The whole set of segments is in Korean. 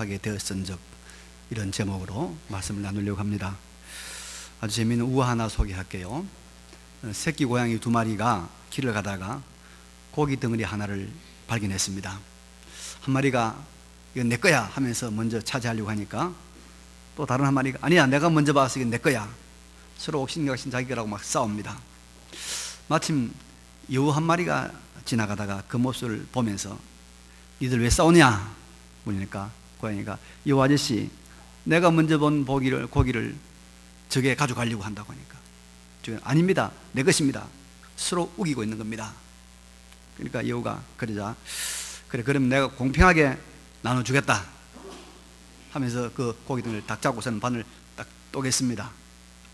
하게 되었은즉, 이런 제목으로 말씀을 나누려고 합니다. 아주 재미있는 우화 하나 소개할게요. 새끼 고양이 2마리가 길을 가다가 고기 덩어리 하나를 발견했습니다. 한 마리가 이건 내 거야 하면서 먼저 차지하려고 하니까 또 다른 한 마리가 아니야, 내가 먼저 봐서 이건 내 거야. 서로 옥신각신 자기 거라고 막 싸웁니다. 마침 여우 한 마리가 지나가다가 그 모습을 보면서 니들 왜 싸우냐 물으니까 고양이가, 여우 아저씨, 내가 먼저 본 고기를 저게 가져가려고 한다고 하니까 아닙니다, 내 것입니다. 서로 우기고 있는 겁니다. 그러니까 여우가 그러자, 그래 그럼 내가 공평하게 나눠주겠다 하면서 그 고기 등을 딱 잡고서는 반을 딱 쪼갰습니다.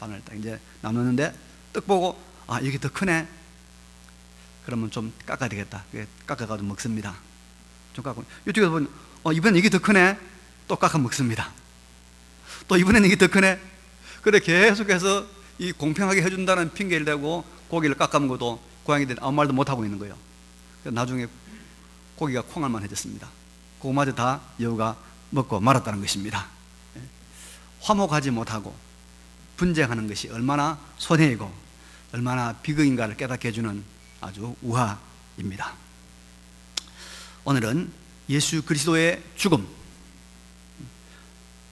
반을 딱 이제 나눴는데 떡 보고, 아 이게 더 크네, 그러면 좀 깎아야 되겠다. 깎아가지고 먹습니다. 좀 깎고 이쪽에서 보면 이번엔 이게 더 크네, 또 깎아 먹습니다. 또 이번엔 이게 더 크네. 그래 계속해서 이 공평하게 해준다는 핑계를 대고 고기를 깎아 먹어도 고양이들이 아무 말도 못하고 있는 거예요. 나중에 고기가 콩알만해졌습니다. 그거마저 다 여우가 먹고 말았다는 것입니다. 화목하지 못하고 분쟁하는 것이 얼마나 손해이고 얼마나 비극인가를 깨닫게 해주는 아주 우화입니다. 오늘은 예수 그리스도의 죽음,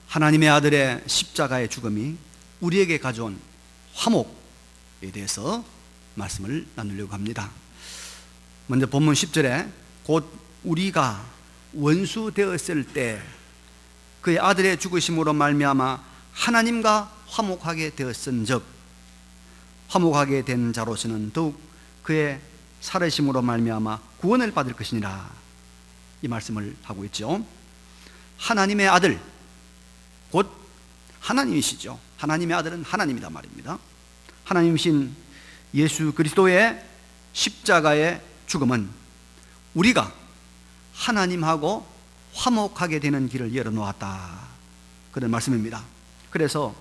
하나님의 아들의 십자가의 죽음이 우리에게 가져온 화목에 대해서 말씀을 나누려고 합니다. 먼저 본문 10절에 곧 우리가 원수 되었을 때 그의 아들의 죽으심으로 말미암아 하나님과 화목하게 되었은즉 화목하게 된 자로서는 더욱 그의 살으심으로 말미암아 구원을 받을 것이니라, 이 말씀을 하고 있죠. 하나님의 아들, 곧 하나님이시죠. 하나님의 아들은 하나님이다 말입니다. 하나님이신 예수 그리스도의 십자가의 죽음은 우리가 하나님하고 화목하게 되는 길을 열어놓았다, 그런 말씀입니다. 그래서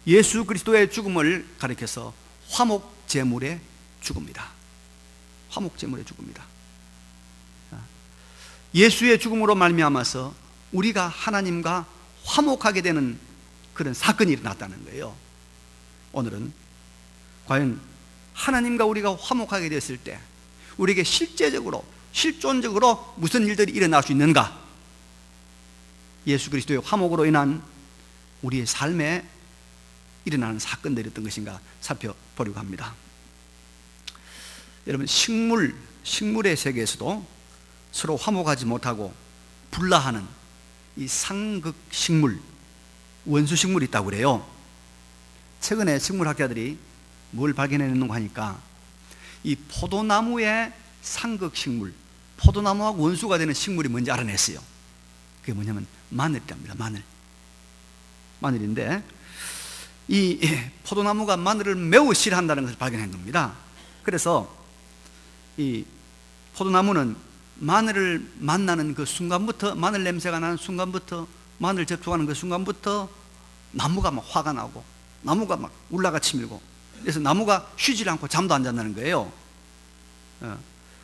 예수 그리스도의 죽음을 가리켜서 화목제물의 죽음이다. 화목제물의 죽음이다. 예수의 죽음으로 말미암아서 우리가 하나님과 화목하게 되는 그런 사건이 일어났다는 거예요. 오늘은 과연 하나님과 우리가 화목하게 됐을 때 우리에게 실제적으로 실존적으로 무슨 일들이 일어날 수 있는가, 예수 그리스도의 화목으로 인한 우리의 삶에 일어나는 사건들이 어떤 것인가 살펴보려고 합니다. 여러분, 식물의 세계에서도 서로 화목하지 못하고 불화하는 이 상극식물, 원수식물이 있다고 그래요. 최근에 식물학자들이 뭘 발견해냈는가 하니까 이 포도나무의 상극식물, 포도나무하고 원수가 되는 식물이 뭔지 알아냈어요. 그게 뭐냐면 마늘이랍니다. 마늘인데 이 포도나무가 마늘을 매우 싫어한다는 것을 발견한 겁니다. 그래서 이 포도나무는 마늘을 만나는 그 순간부터, 마늘 냄새가 나는 순간부터, 마늘 접촉하는 그 순간부터 나무가 막 화가 나고 나무가 막 울라가 치밀고, 그래서 나무가 쉬지 않고 잠도 안 잔다는 거예요.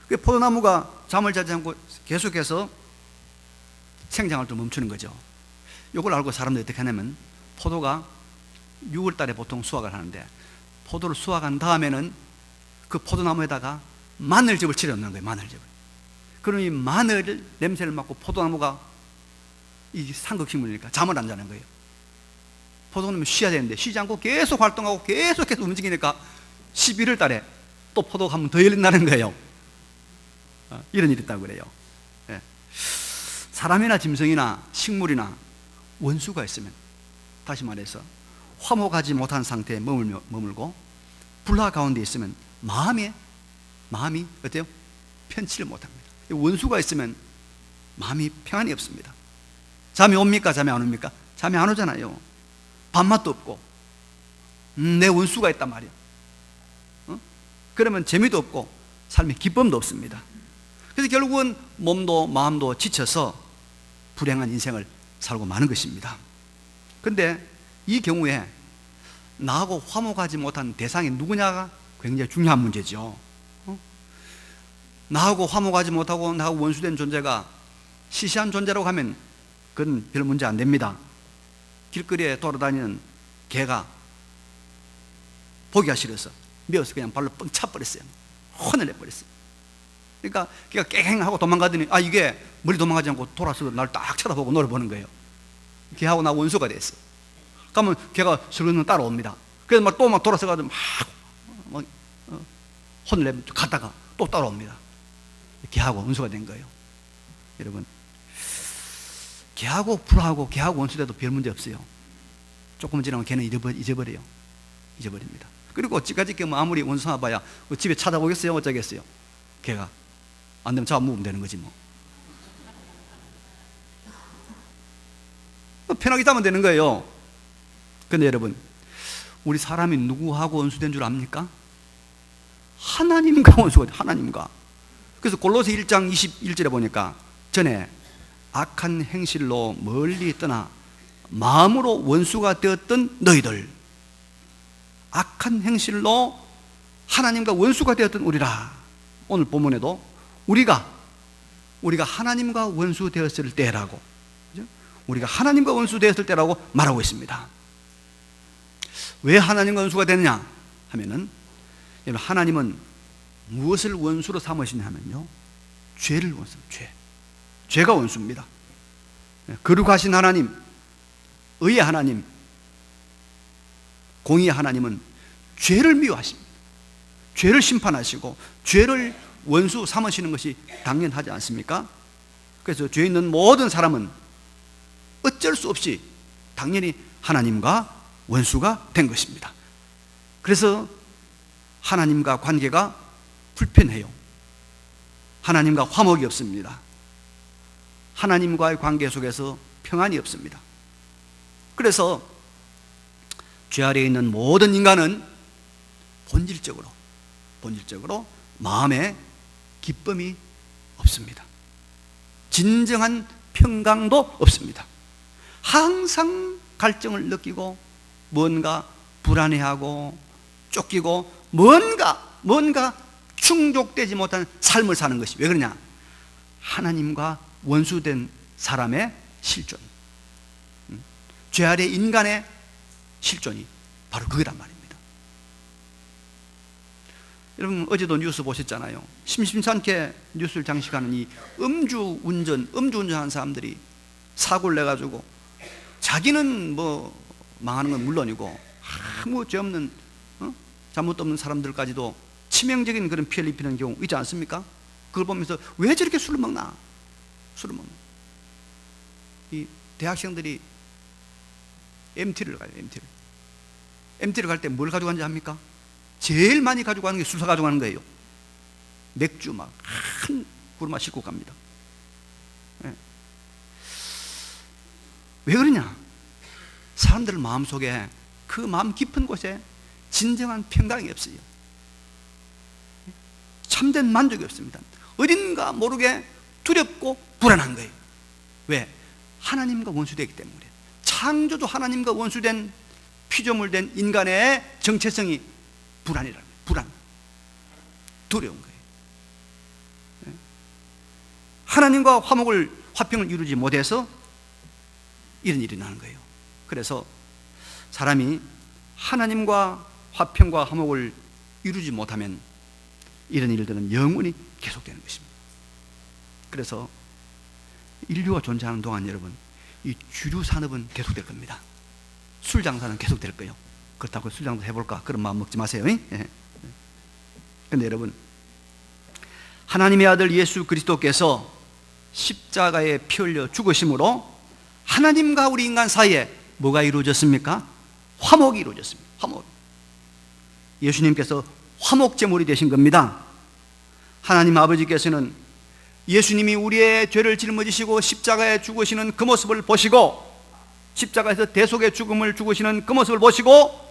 그 포도나무가 잠을 자지 않고 계속해서 생장을 좀 멈추는 거죠. 이걸 알고 사람들이 어떻게 하냐면, 포도가 6월 달에 보통 수확을 하는데 포도를 수확한 다음에는 그 포도나무에다가 마늘즙을 칠해놓는 거예요. 마늘즙을. 그럼 이 마늘 냄새를 맡고 포도나무가, 이 상극식물이니까 잠을 안 자는 거예요. 포도나무는 쉬어야 되는데 쉬지 않고 계속 활동하고 계속해서 움직이니까 11월 달에 또 포도가 한 번 더 열린다는 거예요. 이런 일이 있다고 그래요. 사람이나 짐승이나 식물이나 원수가 있으면, 다시 말해서 화목하지 못한 상태에 머물고 불화 가운데 있으면 마음이 어때요? 편치를 못합니다. 원수가 있으면 마음이 평안이 없습니다. 잠이 옵니까? 잠이 안 옵니까? 잠이 안 오잖아요. 밥맛도 없고 내 원수가 있단 말이에요. 그러면 재미도 없고 삶에 기쁨도 없습니다. 그래서 결국은 몸도 마음도 지쳐서 불행한 인생을 살고 마는 것입니다. 그런데 이 경우에 나하고 화목하지 못한 대상이 누구냐가 굉장히 중요한 문제죠. 나하고 화목하지 못하고 나하고 원수된 존재가 시시한 존재라고 하면 그건 별 문제 안 됩니다. 길거리에 돌아다니는 개가 보기가 싫어서 미워서 그냥 발로 뻥 차버렸어요. 혼을 내버렸어요. 그러니까 걔가 깽하고 도망가더니 이게 멀리 도망가지 않고 돌아서 날 딱 쳐다보고 노려보는 거예요. 걔하고 나 원수가 됐어. 그러면 걔가 슬슬 따라옵니다. 그래서 또 돌아서가지고 혼을 내면서 갔다가 또 따라옵니다. 걔하고 원수가 된 거예요. 여러분, 걔하고 불하고 걔하고 원수돼도 별 문제 없어요. 조금 지나면 걔는 잊어버려요. 잊어버립니다. 그리고 어찌까지 아무리 원수 와봐야 집에 찾아오겠어요? 어쩌겠어요? 걔가 안 되면 잡아먹으면 되는 거지 뭐. 편하게 자면 되는 거예요. 근데 여러분, 우리 사람이 누구하고 원수된 줄 압니까? 하나님과 원수가 돼. 하나님과. 그래서 골로새 1장 21절에 보니까 전에 악한 행실로 멀리 떠나 마음으로 원수가 되었던 너희들, 악한 행실로 하나님과 원수가 되었던 우리라. 오늘 본문에도 우리가 하나님과 원수 되었을 때라고, 우리가 하나님과 원수 되었을 때라고 말하고 있습니다. 왜 하나님과 원수가 되느냐 하면은, 하나님은 무엇을 원수로 삼으시냐 하면요, 죄를 원수입니다. 죄가 원수입니다. 거룩하신 하나님, 의의 하나님, 공의의 하나님은 죄를 미워하십니다. 죄를 심판하시고 죄를 원수 삼으시는 것이 당연하지 않습니까? 그래서 죄 있는 모든 사람은 어쩔 수 없이 당연히 하나님과 원수가 된 것입니다. 그래서 하나님과 관계가 불편해요. 하나님과 화목이 없습니다. 하나님과의 관계 속에서 평안이 없습니다. 그래서 죄 아래에 있는 모든 인간은 본질적으로 마음에 기쁨이 없습니다. 진정한 평강도 없습니다. 항상 갈증을 느끼고 뭔가 불안해하고 쫓기고 뭔가 충족되지 못한 삶을 사는 것이, 왜 그러냐? 하나님과 원수된 사람의 실존, 죄 아래 인간의 실존이 바로 그거란 말입니다. 여러분, 어제도 뉴스 보셨잖아요. 심심찮게 뉴스를 장식하는 이 음주운전하는 사람들이 사고를 내가지고 자기는 뭐 망하는 건 물론이고 아무 죄 없는 잘못 없는 사람들까지도 치명적인 그런 피해를 입히는 경우 있지 않습니까? 그걸 보면서 왜 저렇게 술을 먹나? 이 대학생들이 MT를 가요. MT를 갈 때 뭘 가져가는지 압니까? 제일 많이 가지고 가는 게 술 사 가지고 가는 거예요. 맥주 막 큰 구르마 싣고 갑니다. 왜 그러냐? 사람들 마음속에, 그 마음 깊은 곳에 진정한 평강이 없어요. 참된 만족이 없습니다. 어딘가 모르게 두렵고 불안한 거예요. 왜? 하나님과 원수되기 때문에. 창조주 하나님과 원수된 피조물된 인간의 정체성이 불안이라는 거예요. 불안, 두려운 거예요. 하나님과 화평을 이루지 못해서 이런 일이 나는 거예요. 그래서 사람이 하나님과 화평과 화목을 이루지 못하면 이런 일들은 영원히 계속되는 것입니다. 그래서 인류가 존재하는 동안 여러분, 이 주류 산업은 계속될 겁니다. 술 장사는 계속될 거예요. 그렇다고 술 장사 해볼까? 그런 마음 먹지 마세요. 그런데 여러분, 하나님의 아들 예수 그리스도께서 십자가에 피 흘려 죽으심으로 하나님과 우리 인간 사이에 뭐가 이루어졌습니까? 화목이 이루어졌습니다. 화목. 예수님께서 화목제물이 되신 겁니다. 하나님 아버지께서는 예수님이 우리의 죄를 짊어지시고 십자가에 죽으시는 그 모습을 보시고, 십자가에서 대속의 죽음을 죽으시는 그 모습을 보시고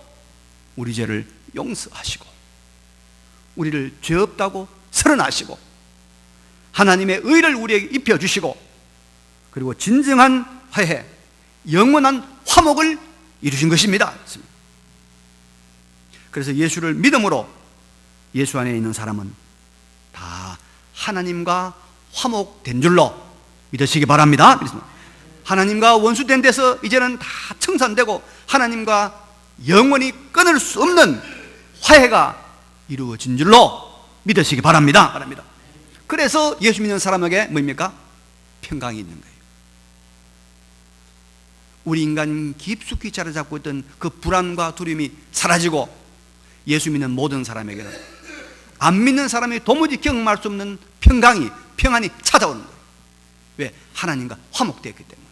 우리 죄를 용서하시고 우리를 죄 없다고 선언하시고 하나님의 의를 우리에게 입혀주시고, 그리고 진정한 화해, 영원한 화목을 이루신 것입니다. 그래서 예수를 믿음으로 예수 안에 있는 사람은 다 하나님과 화목된 줄로 믿으시기 바랍니다. 하나님과 원수된 데서 이제는 다 청산되고 하나님과 영원히 끊을 수 없는 화해가 이루어진 줄로 믿으시기 바랍니다. 그래서 예수 믿는 사람에게 뭡니까? 평강이 있는 거예요. 우리 인간 깊숙이 자리 잡고 있던 그 불안과 두려움이 사라지고 예수 믿는 모든 사람에게는 안 믿는 사람이 도무지 경험할 수 없는 평안이 찾아오는 거예요. 왜? 하나님과 화목되었기 때문에,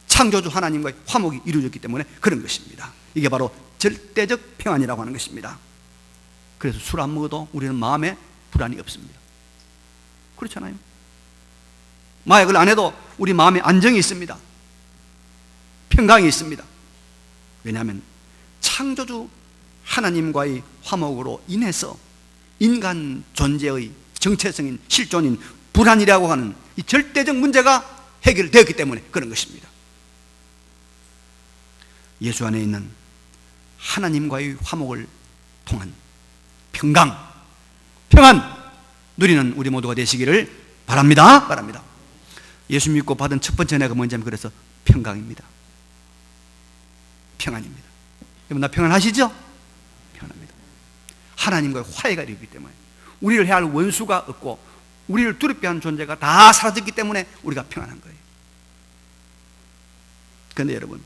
창조주 하나님과의 화목이 이루어졌기 때문에 그런 것입니다. 이게 바로 절대적 평안이라고 하는 것입니다. 그래서 술 안 먹어도 우리는 마음에 불안이 없습니다. 그렇잖아요. 마약을 안 해도 우리 마음에 안정이 있습니다. 평강이 있습니다. 왜냐하면 창조주 하나님과의 화목으로 인해서 인간 존재의 정체성인 실존인 불안이라고 하는 이 절대적 문제가 해결되었기 때문에 그런 것입니다. 예수 안에 있는 하나님과의 화목을 통한 평안 누리는 우리 모두가 되시기를 바랍니다. 예수 믿고 받은 첫 번째 은혜가 뭔지 하면 그래서 평강입니다. 평안입니다. 여러분, 나 평안하시죠? 평안합니다. 하나님과의 화해가 이루어지기 때문에, 우리를 해할 원수가 없고 우리를 두렵게 하는 존재가 다 사라졌기 때문에 우리가 평안한 거예요. 그런데 여러분,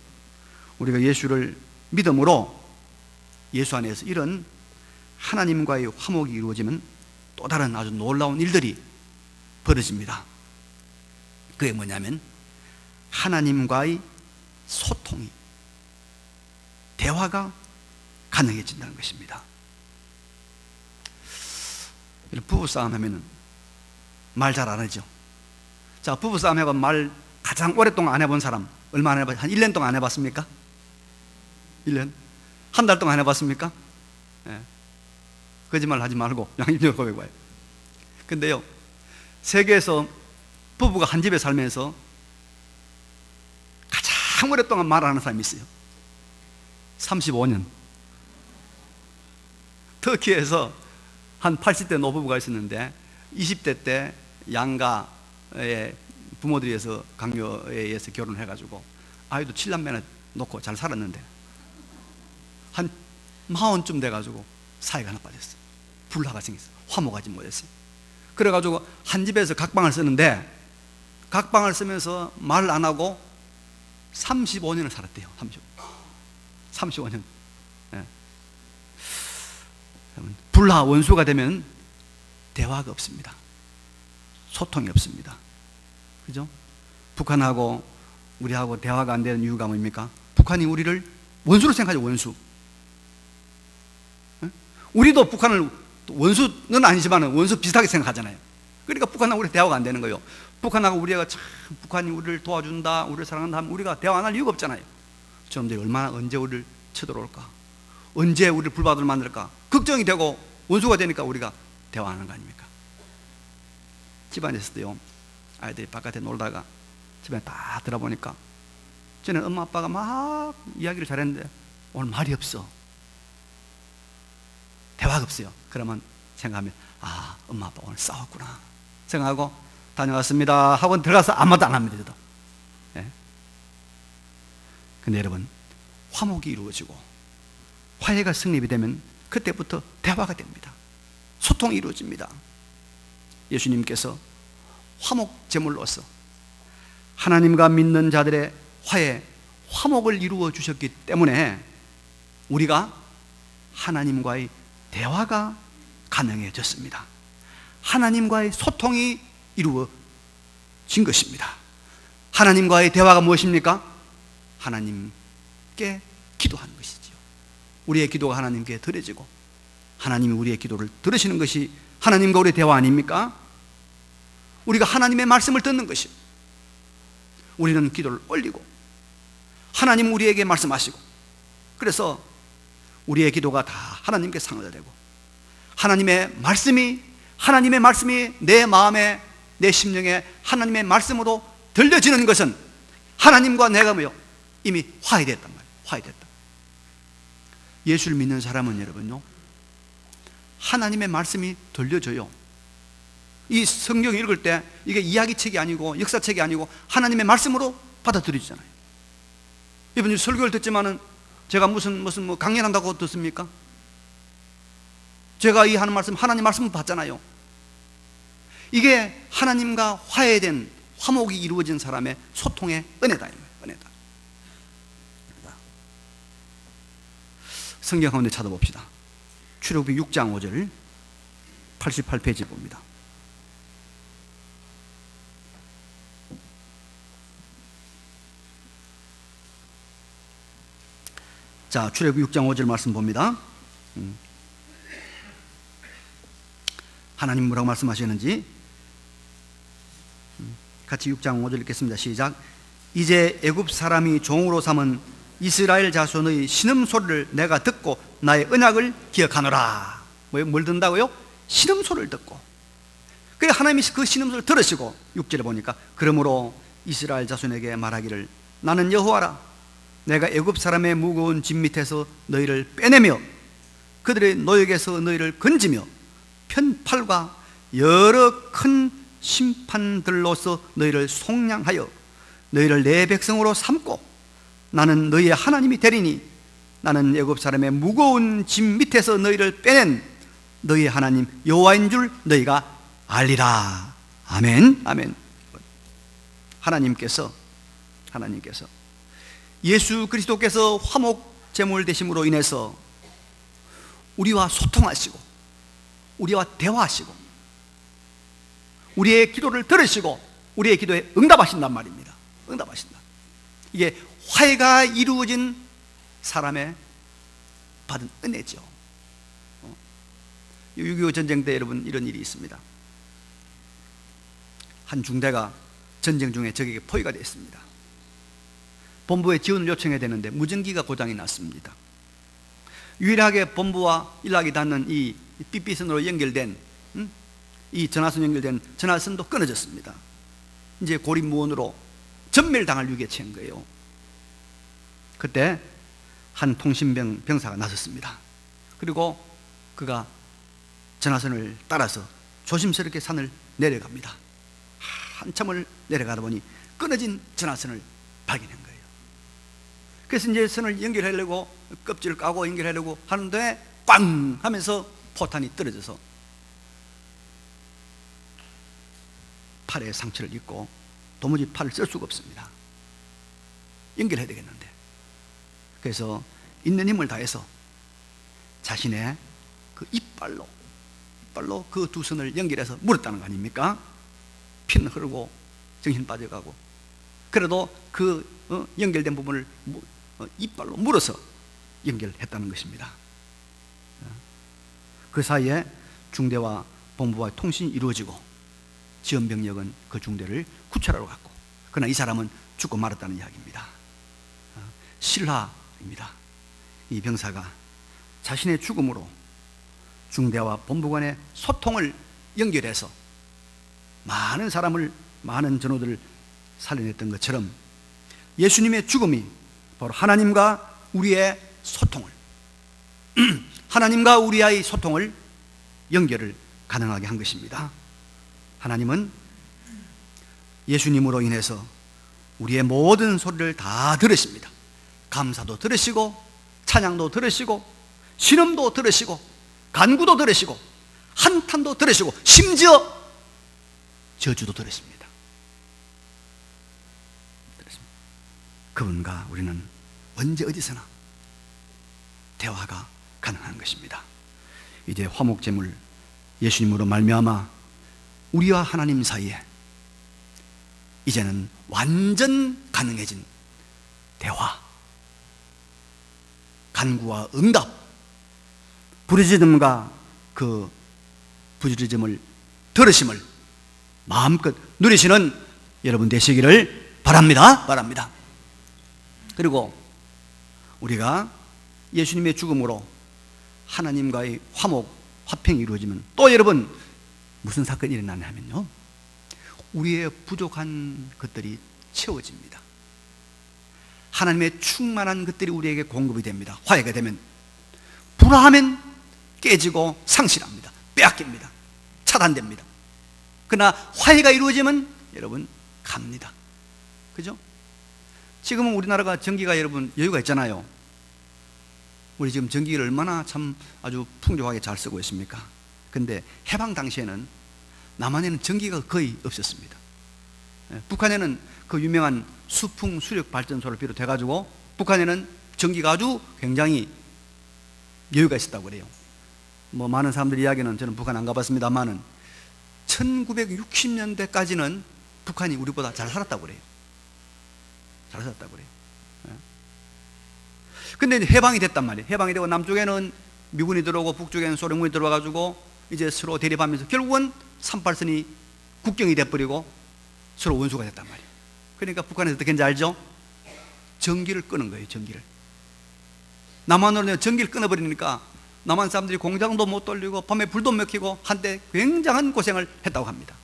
우리가 예수를 믿음으로 예수 안에서 이런 하나님과의 화목이 이루어지면 또 다른 아주 놀라운 일들이 벌어집니다. 그게 뭐냐면 하나님과의 소통이, 대화가 가능해진다는 것입니다. 부부싸움 하면 말 잘 안 하죠. 자, 부부싸움 해봐 말 가장 오랫동안 안 해본 사람 얼마나 해봤어요? 한 1년 동안 안 해봤습니까? 1년? 한 달 동안 안 해봤습니까? 예. 거짓말 하지 말고 양심적으로 고백해봐요. 근데요, 세계에서 부부가 한 집에 살면서 가장 오랫동안 말하는 사람이 있어요. 35년. 터키에서 한 80대 노부부가 있었는데 20대 때 양가의 부모들이 해서 강요에 의해서 결혼을 해가지고 아이도 7남매나 놓고 잘 살았는데 한 40쯤 돼가지고 사이가 하나 빠졌어요. 불화가 생겼어요. 화목하지 못했어요. 그래가지고 한 집에서 각방을 쓰는데 각방을 쓰면서 말을 안 하고 35년을 살았대요. 35년. 예. 불화, 원수가 되면 대화가 없습니다. 소통이 없습니다. 그죠? 북한하고 우리하고 대화가 안 되는 이유가 뭡니까? 북한이 우리를 원수로 생각하죠. 원수. 예? 우리도 북한을 원수는 아니지만 원수 비슷하게 생각하잖아요. 그러니까 북한하고 우리 대화가 안 되는 거예요. 북한하고 우리가 참 북한이 우리를 도와준다, 우리를 사랑한다 하면 우리가 대화 안 할 이유가 없잖아요. 저놈들이 언제 우리를 쳐들어올까? 언제 우리를 불바다를 만들까? 걱정이 되고 원수가 되니까 우리가 대화하는 거 아닙니까? 집안에서도요, 아이들이 바깥에 놀다가 집에 다 들어보니까 저는 엄마 아빠가 막 이야기를 잘했는데 오늘 말이 없어. 대화가 없어요. 그러면 생각하면 아, 엄마 아빠 오늘 싸웠구나 생각하고 다녀왔습니다 하고 들어가서 아무 말도 안 합니다. 저도. 예. 근데 여러분, 화목이 이루어지고 화해가 성립이 되면 그때부터 대화가 됩니다. 소통이 이루어집니다. 예수님께서 화목 제물로서 하나님과 믿는 자들의 화목을 이루어 주셨기 때문에 우리가 하나님과의 대화가 가능해졌습니다. 하나님과의 소통이 이루어진 것입니다. 하나님과의 대화가 무엇입니까? 하나님께 기도하는 것이지요. 우리의 기도가 하나님께 드려지고 하나님이 우리의 기도를 들으시는 것이 하나님과 우리의 대화 아닙니까? 우리가 하나님의 말씀을 듣는 것이, 우리는 기도를 올리고 하나님은 우리에게 말씀하시고, 그래서 우리의 기도가 다 하나님께 상달되고 하나님의 말씀이 내 마음에, 내 심령에 하나님의 말씀으로 들려지는 것은 하나님과 내가 이미 화해됐단 말이에요. 화해됐다. 예수를 믿는 사람은 여러분요, 하나님의 말씀이 들려져요. 이 성경 읽을 때 이게 이야기책이 아니고 역사책이 아니고 하나님의 말씀으로 받아들여지잖아요. 이번 설교를 듣지만은 제가 무슨 뭐 강연한다고 듣습니까? 제가 이 하는 말씀, 하나님 말씀을 받잖아요. 이게 하나님과 화해된 화목이 이루어진 사람의 소통의 은혜다. 은혜다. 성경 가운데 찾아봅시다. 출애굽기 6장 5절 88페이지 봅니다. 자, 출애굽기 6장 5절 말씀 봅니다. 하나님 뭐라고 말씀하시는지 같이 6장 5절 읽겠습니다. 시작. 이제 애굽 사람이 종으로 삼은 이스라엘 자손의 신음소리를 내가 듣고 나의 언약을 기억하노라. 뭘 듣는다고요? 신음소리를 듣고. 그래 하나님이 그 신음소리를 들으시고 6절에 보니까 그러므로 이스라엘 자손에게 말하기를 나는 여호와라. 내가 애굽 사람의 무거운 짐 밑에서 너희를 빼내며 그들의 노역에서 너희를 건지며 편팔과 여러 큰 심판들로서 너희를 속량하여 너희를 내 백성으로 삼고 나는 너희의 하나님이 되리니 나는 애굽 사람의 무거운 짐 밑에서 너희를 빼낸 너희의 하나님 여호와인 줄 너희가 알리라. 아멘. 아멘. 하나님께서 예수 그리스도께서 화목 제물 되심으로 인해서 우리와 소통하시고 우리와 대화하시고 우리의 기도를 들으시고 우리의 기도에 응답하신단 말입니다. 응답하신다. 이게 화해가 이루어진 사람의 받은 은혜죠. 6.25 전쟁 때 여러분 이런 일이 있습니다. 한 중대가 전쟁 중에 적에게 포위가 되었습니다. 본부에 지원을 요청해야 되는데 무전기가 고장이 났습니다. 유일하게 본부와 연락이 닿는 이 삐삐선으로 연결된 이 전화선 연결된 전화선도 끊어졌습니다. 이제 고립무원으로 전멸당할 위기에 처한 거예요. 그때 한 통신병사가 나섰습니다. 그리고 그가 전화선을 따라서 조심스럽게 산을 내려갑니다. 한참을 내려가다 보니 끊어진 전화선을 발견한 거예요. 그래서 이제 선을 연결하려고 껍질을 까고 연결하려고 하는데 빵 하면서 포탄이 떨어져서 팔에 상처를 입고 도무지 팔을 쓸 수가 없습니다. 연결해야 되겠는데 그래서 있는 힘을 다해서 자신의 그 이빨로 그 두 선을 연결해서 물었다는 거 아닙니까? 피는 흐르고 정신 빠져가고 그래도 그 연결된 부분을 이빨로 물어서 연결했다는 것입니다. 그 사이에 중대와 본부와 통신이 이루어지고 지원병력은 그 중대를 구출하러 갔고 그러나 이 사람은 죽고 말았다는 이야기입니다. 실화입니다. 이 병사가 자신의 죽음으로 중대와 본부 간의 소통을 연결해서 많은 사람을 많은 전우들을 살려냈던 것처럼 예수님의 죽음이 바로 하나님과 우리의 소통을 하나님과 우리의 소통을 연결을 가능하게 한 것입니다. 하나님은 예수님으로 인해서 우리의 모든 소리를 다 들으십니다. 감사도 들으시고 찬양도 들으시고 신음도 들으시고 간구도 들으시고 한탄도 들으시고 심지어 저주도 들으십니다. 그분과 우리는 언제 어디서나 대화가 가능한 것입니다. 이제 화목제물 예수님으로 말미암아 우리와 하나님 사이에 이제는 완전 가능해진 대화, 간구와 응답, 부르짖음과 그 부르짖음을 들으심을 마음껏 누리시는 여러분 되시기를 바랍니다. 그리고 우리가 예수님의 죽음으로 하나님과의 화평이 이루어지면 또 여러분 무슨 사건이 일어나냐 하면요, 우리의 부족한 것들이 채워집니다. 하나님의 충만한 것들이 우리에게 공급이 됩니다. 화해가 되면 불화하면 깨지고 상실합니다. 빼앗깁니다. 차단됩니다. 그러나 화해가 이루어지면 여러분 갑니다. 그죠? 지금은 우리나라가 전기가 여러분 여유가 있잖아요. 우리 지금 전기를 얼마나 참 아주 풍족하게 잘 쓰고 있습니까? 근데 해방 당시에는 남한에는 전기가 거의 없었습니다. 북한에는 그 유명한 수풍 수력 발전소를 비롯해 가지고 북한에는 전기가 아주 굉장히 여유가 있었다고 그래요. 뭐 많은 사람들이 이야기는, 저는 북한 안 가봤습니다만은 1960년대까지는 북한이 우리보다 잘 살았다고 그래요. 잘 살았다고 그래요. 근데 이제 해방이 됐단 말이에요. 해방이 되고 남쪽에는 미군이 들어오고 북쪽에는 소련군이 들어와가지고 이제 서로 대립하면서 결국은 38선이 국경이 돼버리고 서로 원수가 됐단 말이에요. 그러니까 북한에서 어떻게 했는지 알죠? 전기를 끄는 거예요. 전기를. 남한으로는 전기를 끊어버리니까 남한 사람들이 공장도 못 돌리고 밤에 불도 못 켜고 한때 굉장한 고생을 했다고 합니다.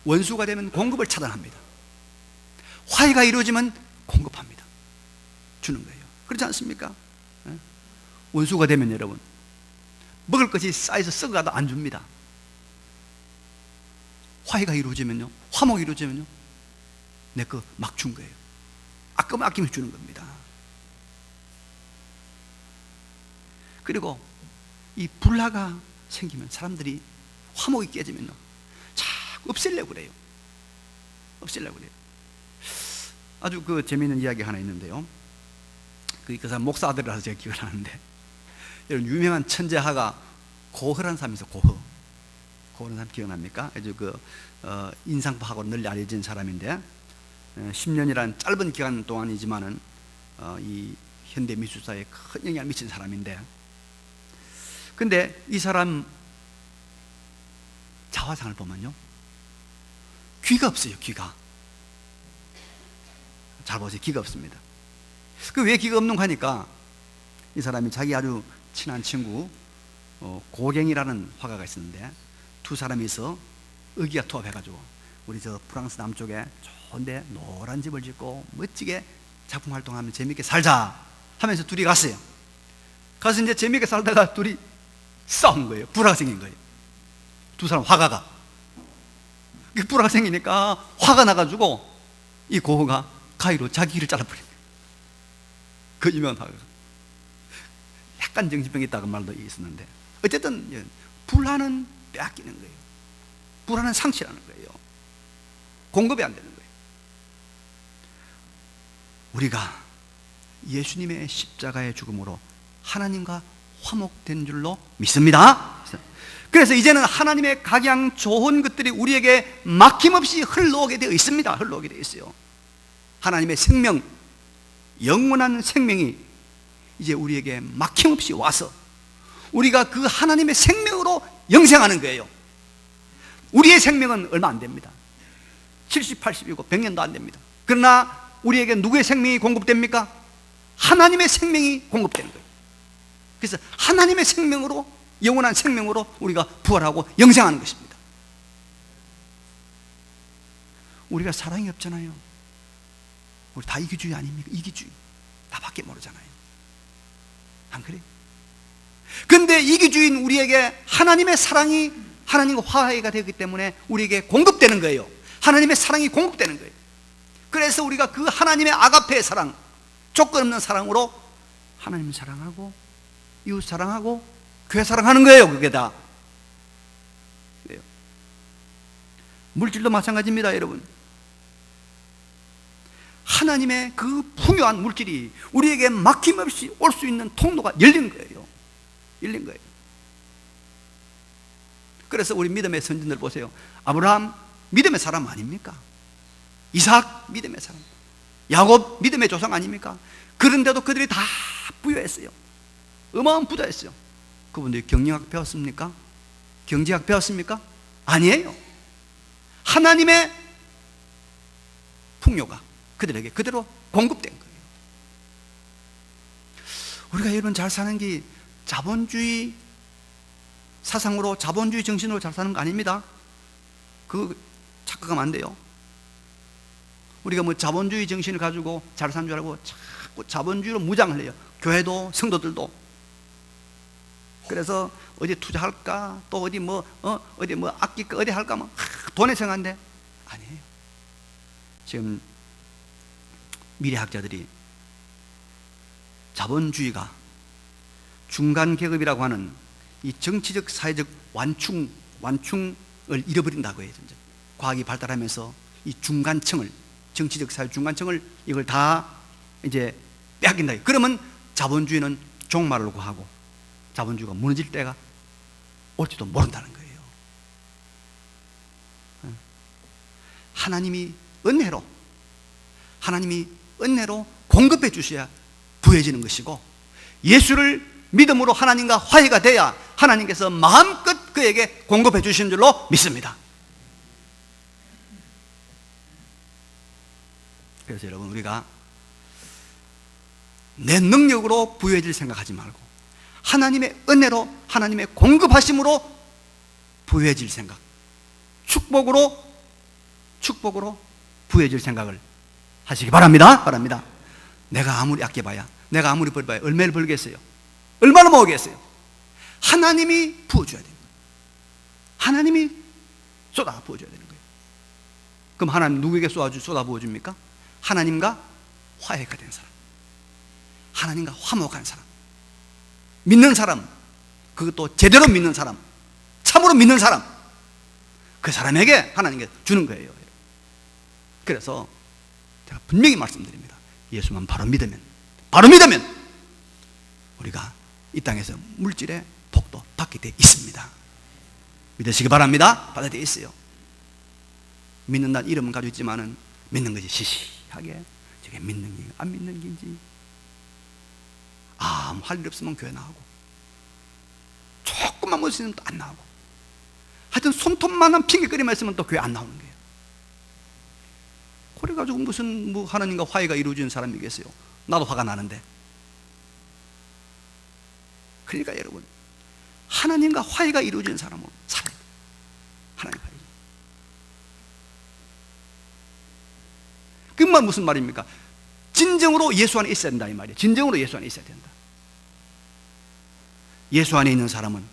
원수가 되면 공급을 차단합니다. 화해가 이루어지면 공급합니다. 주는 거예요. 그렇지 않습니까? 원수가 되면 여러분 먹을 것이 쌓여서 썩어가도 안 줍니다. 화해가 이루어지면요, 화목이 이루어지면요, 내 거 막 준 거예요. 아낌없이 주는 겁니다. 그리고 이 불화가 생기면, 사람들이 화목이 깨지면요, 자꾸 없애려고 그래요. 없애려고 그래요. 아주 그 재미있는 이야기 하나 있는데요. 그 사람 목사 아들이라서 제가 기억을 하는데, 여러분 유명한 천재화가 고허라는 사람이 있어요. 고허라는 사람 기억납니까? 아주 인상파학으로 널리 알려진 사람인데 10년이라는 짧은 기간 동안이지만은 이 현대 미술사에 큰 영향을 미친 사람인데, 근데 이 사람 자화상을 보면요, 귀가 없어요. 귀가. 잘 보세요. 귀가 없습니다. 그 왜 귀가 없는가 하니까, 이 사람이 자기 아주 친한 친구 고갱이라는 화가가 있었는데, 두 사람이서 의기투합해가지고 우리 저 프랑스 남쪽에 좋은데 노란 집을 짓고 멋지게 작품 활동하면 재밌게 살자 하면서 둘이 갔어요. 가서 이제 재밌게 살다가 둘이 싸운 거예요. 불화가 생긴 거예요. 두 사람 화가가. 불화가 생기니까 화가 나가지고 이 고흐가 가위로 자기 귀를 잘라버린 거예요. 그 유명한 화가가. 약간 정신병이 있다고 말도 있었는데, 어쨌든 불화는 빼앗기는 거예요. 불화는 상실하는 거예요. 공급이 안 되는 거예요. 우리가 예수님의 십자가의 죽음으로 하나님과 화목된 줄로 믿습니다. 그래서 이제는 하나님의 각양 좋은 것들이 우리에게 막힘없이 흘러오게 되어 있습니다. 흘러오게 되어 있어요. 하나님의 생명, 영원한 생명이 이제 우리에게 막힘없이 와서 우리가 그 하나님의 생명으로 영생하는 거예요. 우리의 생명은 얼마 안 됩니다. 70, 80이고 100년도 안 됩니다. 그러나 우리에게 누구의 생명이 공급됩니까? 하나님의 생명이 공급되는 거예요. 그래서 하나님의 생명으로, 영원한 생명으로 우리가 부활하고 영생하는 것입니다. 우리가 사랑이 없잖아요. 우리 다 이기주의 아닙니까? 이기주의. 나밖에 모르잖아요. 안 그래요? 근데 이기주의인 우리에게 하나님의 사랑이, 하나님과 화해가 되기 때문에 우리에게 공급되는 거예요. 하나님의 사랑이 공급되는 거예요. 그래서 우리가 그 하나님의 아가페의 사랑, 조건 없는 사랑으로 하나님 사랑하고 이웃 사랑하고 교회 사랑하는 거예요. 그게 다. 물질도 마찬가지입니다, 여러분. 하나님의 그 풍요한 물질이 우리에게 막힘없이 올 수 있는 통로가 열린 거예요. 열린 거예요. 그래서 우리 믿음의 선진들 보세요. 아브라함 믿음의 사람 아닙니까? 이삭 믿음의 사람, 야곱 믿음의 조상 아닙니까? 그런데도 그들이 다 부유했어요. 어마어마한 부자였어요. 그분들이 경영학 배웠습니까? 경제학 배웠습니까? 아니에요. 하나님의 풍요가 그들에게 그대로 공급된 거예요. 우리가 여러분 잘 사는 게 자본주의 사상으로, 자본주의 정신으로 잘 사는 거 아닙니다. 그 착각하면 안 돼요. 우리가 뭐 자본주의 정신을 가지고 잘 사는 줄 알고 자꾸 자본주의로 무장을 해요. 교회도 성도들도. 그래서 어디 투자할까, 또 어디 어디 아낄까, 어디 할까, 돈에 생각한데 아니에요. 지금 미래학자들이 자본주의가 중간 계급이라고 하는 이 정치적 사회적 완충을 잃어버린다고 해요. 과학이 발달하면서 이 중간층을, 정치적 사회 중간층을 이걸 다 이제 빼앗긴다. 그러면 자본주의는 종말을 구하고 자본주의가 무너질 때가 올지도 모른다는 거예요. 하나님이 은혜로 공급해 주셔야 부해지는 것이고, 예수를 믿음으로 하나님과 화해가 돼야 하나님께서 마음껏 그에게 공급해 주시는 줄로 믿습니다. 그래서 여러분, 우리가 내 능력으로 부유해질 생각하지 말고 하나님의 은혜로, 하나님의 공급하심으로 부유해질 생각, 축복으로 부유해질 생각을 하시기 바랍니다. 내가 아무리 아껴봐야, 내가 아무리 벌어봐야 얼마를 벌겠어요? 얼마나 모으겠어요? 하나님이 부어줘야 됩니다. 하나님이 쏟아 부어줘야 되는 거예요. 그럼 하나님 누구에게 쏟아 부어줍니까? 하나님과 화해가 된 사람, 하나님과 화목한 사람, 믿는 사람, 그것도 제대로 믿는 사람, 참으로 믿는 사람, 그 사람에게 하나님께 주는 거예요. 그래서 제가 분명히 말씀드립니다. 예수만 바로 믿으면 우리가 이 땅에서 물질의 복도 받게 돼 있습니다. 믿으시기 바랍니다. 받게 돼 있어요. 믿는다는 이름은 가지고 있지만은 믿는 것이 시시하게, 저게 믿는 게 안 믿는 게인지 아무 할 일 없으면 교회 나오고, 조금만 못 있으면 또 안 나오고, 하여튼 손톱만한 핑계거리만 있으면 또 교회 안 나오는 거예요. 그래가지고 무슨 하나님과 화해가 이루어지는 사람이겠어요? 나도 화가 나는데. 그러니까 여러분, 하나님과 화해가 이루어지는 사람은 살아요. 하나님 화해. 그 말 무슨 말입니까? 진정으로 예수 안에 있어야 된다 이 말이에요. 진정으로 예수 안에 있어야 된다. 예수 안에 있는 사람은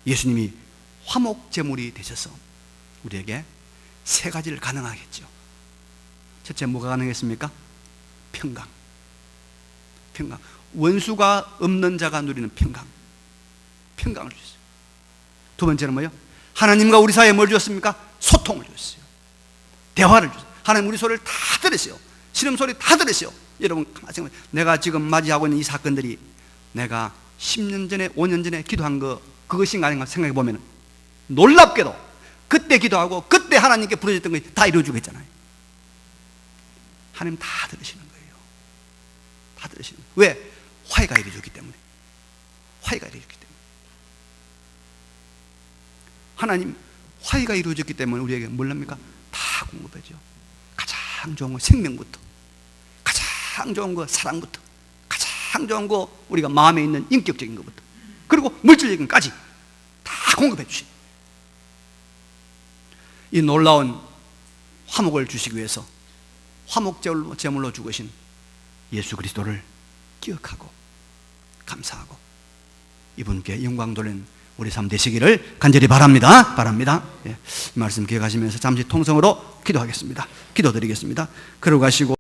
예수님이 화목제물이 되셔서 우리에게 세 가지를 가능하겠죠. 첫째, 뭐가 가능했습니까? 평강. 원수가 없는 자가 누리는 평강을 주셨어요. 두 번째는 뭐예요? 하나님과 우리 사이에 뭘 주셨습니까? 소통을 주셨어요. 대화를 주셨어요. 하나님 우리 소리를 다 들으세요. 신음소리 다 들으세요. 여러분, 내가 지금 맞이하고 있는 이 사건들이 내가 10년 전에 5년 전에 기도한 그것인가 아닌가 생각해 보면 놀랍게도 그때 기도하고 그때 하나님께 부르짖던 것이 다 이루어지고 있잖아요. 하나님 다 들으시는 거예요. 다 들으시는 거예요. 왜? 화해가 이루어졌기 때문에. 하나님 화해가 이루어졌기 때문에 우리에게 뭘 합니까? 다 공급해줘. 가장 좋은 거 생명부터, 가장 좋은 거 사랑부터, 가장 좋은 거 우리가 마음에 있는 인격적인 것부터, 그리고 물질적인 것까지 다 공급해 주신, 이 놀라운 화목을 주시기 위해서 화목제물로 죽으신 예수 그리스도를 기억하고 감사하고 이분께 영광 돌리는 우리 삶 되시기를 간절히 바랍니다. 예, 이 말씀 기억하시면서 잠시 통성으로 기도하겠습니다. 기도드리겠습니다. 그러고 가시고